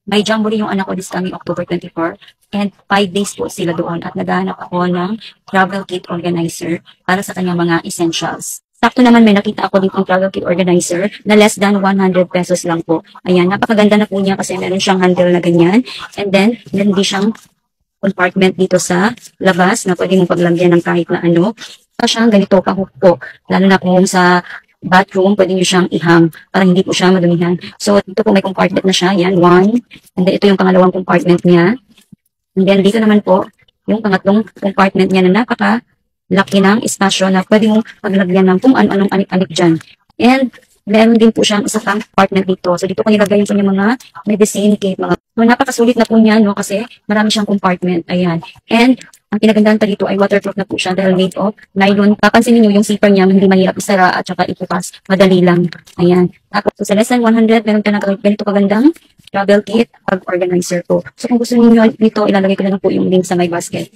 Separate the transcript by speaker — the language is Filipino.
Speaker 1: May jamboree yung anak ko this coming October 24 and 5 days po sila doon at naghahanap ako ng travel kit organizer para sa kanyang mga essentials. Sakto naman may nakita ako dito ng travel kit organizer na less than 100 pesos lang po. Ayan, napakaganda na po niya kasi meron siyang handle na ganyan and then meron din siyang compartment dito sa labas na pwede mong paglagyan ng kahit na ano. Siyang ganito pa-hook po, lalo na kung sa bathroom, pwede nyo siyang ihang para hindi po siya madumihan. So, dito po may compartment na siya. Yan, one. And then, ito yung pangalawang compartment niya. And then, dito naman po, yung pangatlong compartment niya na napaka-laki ng espasyo na pwede mong paglagyan ng kung ano-anong anik-anik dyan. And, meron din po siyang isa pang compartment dito. So, dito po nilagay yung kanyang mga medicine kit, mga so, napakasulit na po niya, no? Kasi marami siyang compartment. Ayan. And, ang pinagandaan pa dito ay waterproof na po siya dahil made of nylon. Papansinin niyo yung zipper niya, hindi mahirap isara at saka ipupas. Madali lang. Ayan. Tapos, so, sa less than 100, meron ka na ganito kagandang travel kit pag organizer po. So, kung gusto niyo nito, ilalagay ko na lang po yung link sa my basket.